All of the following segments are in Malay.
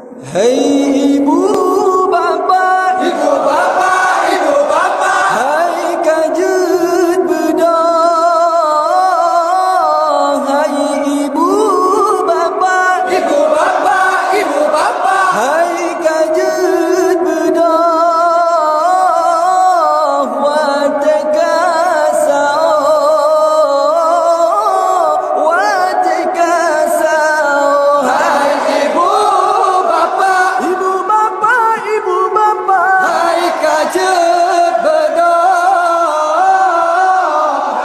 Hai ibu bapa, ibu bapa, ibu bapa, hai kajut bedah. Hai ibu bapa, ibu bapa, ibu bapa, hai kajut bedah. Watekasau, hai ibu bapa, ibu bapa, ibu bapa, hai kajut bedah.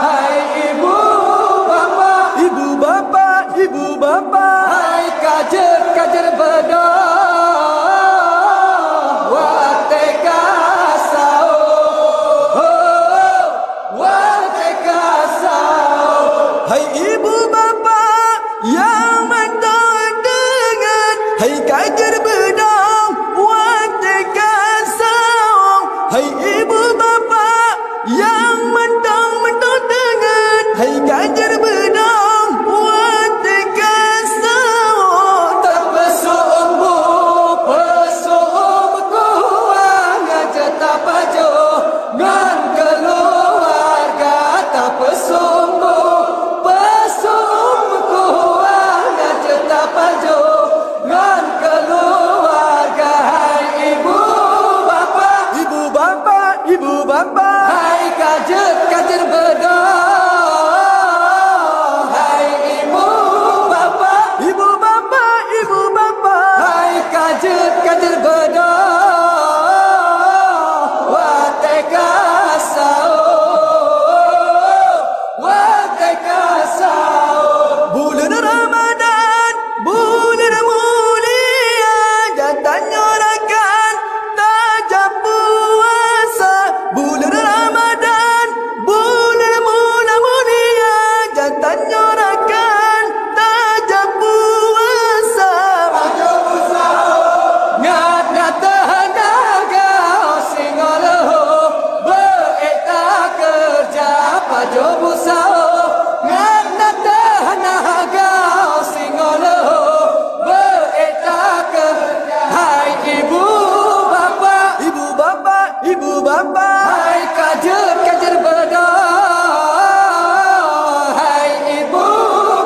Hai ibu bapa, ibu bapa, ibu bapa, hai kajut bedah. Watekasau, watekasau, hai ibu bapa yang mentang dengan hai kajar bedang watekasau. Hai ibu bapa yang mentang dengan hai kajar bedang watekasau. Tak pesumbu kuang aja tak pajo ngan keluarga. Tak pesumbu kuang aja tak pajo ngan keluarga. Hai ibu bapa, ibu bapa, ibu bapa, hai kajer bedah. Hai ibu bapa, ibu bapa, ibu bapa, hai kajer bedah. Watekasau, watekasau. Bulan Ramadan, bulan mulia, jantan nyorakan tajam puasa. Bulan Ramadan, bulan mulia, jantan nyorakan tajam puasa. Pajo busau, ngat tenaga singoloh beeta kerja. Pajo busau, ngat tenaga singoloh beeta kerja. Hai ibu bapa, ibu bapa, ibu bapa, hai kajer bedah. Hai ibu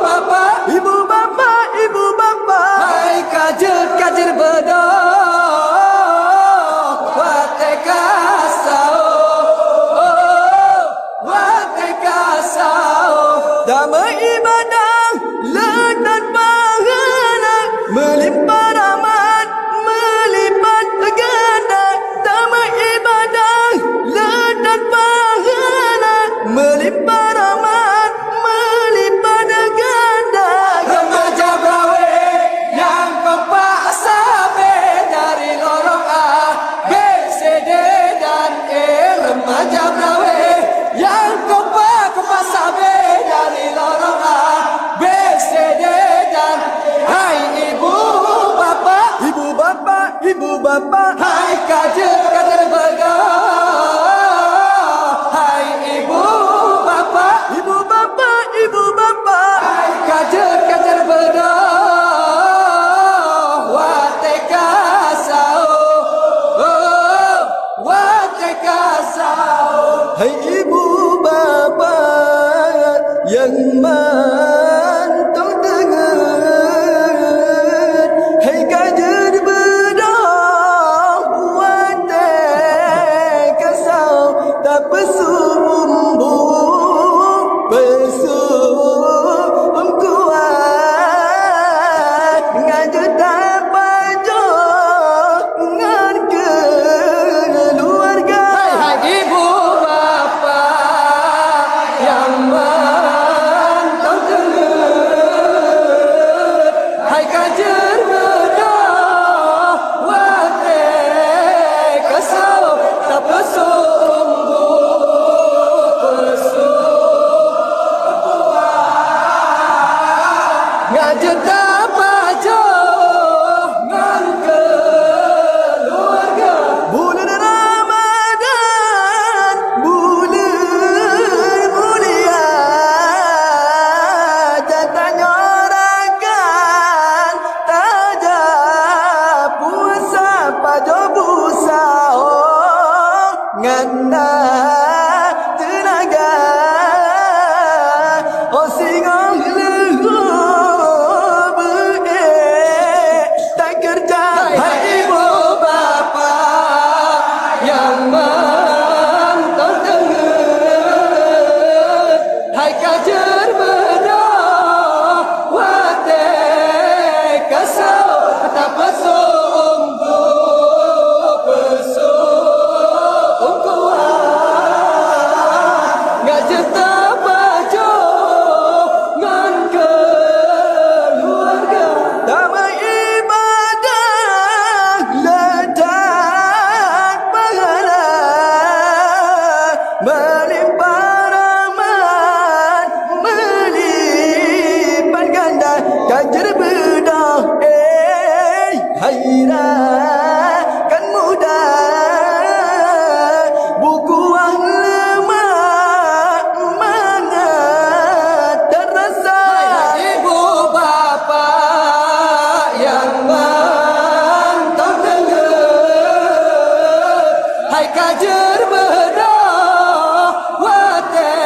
bapa, ibu bapa, ibu bapa, hai kajer bedah. Watekasau, watekasau. Damai ibadah letak pahala, melimpah rahmat melipat ganda. Damai ibadah letak pahala, melimpah rahmat melipat ganda. Remaja brawe yang kompak sabe dari lorong A, B, C, D dan E. Remaja brawe yang kompak sabe dari lorong A, B, C, D dan E. Hai ibu bapa, ibu bapa, ibu bapa, hai kajer bedah. Hai ibu bapa, ibu bapa, ibu bapa, hai kajer bedah. Watekasau, watekasau. Hai ibu bapa yang mantau dengan hai kajar bedah. Watekasau. gairah kan mudah bukuang lemak mana terasa. Ibu bapa yang mantap dengar, hai kajer bedah wate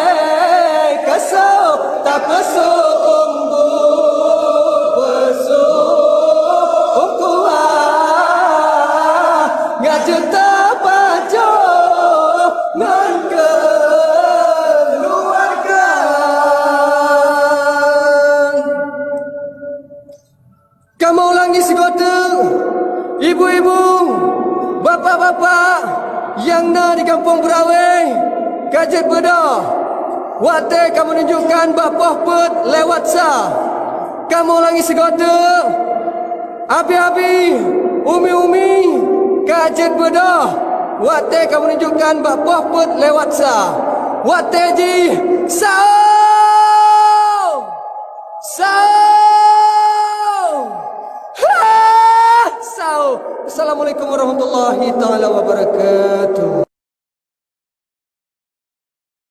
kesau tak pesuk umbu pesuk umkuah ngajak tak baca ngan keluarga. Kamu ulangi segota ibu-ibu, bapa-bapa yang na di kampung Berawai, kajet bedah. Wate kamu tunjukkan bapa pet lewat sa. Kamu ulangi segota. Abi-abi, umi-umi, kajet bedah. Wate kamu tunjukkan bapa pet lewat sa. Wate ji, sahur! Sahur! Ha! Sahur! Assalamualaikum warahmatullahi taala wabarakatuh.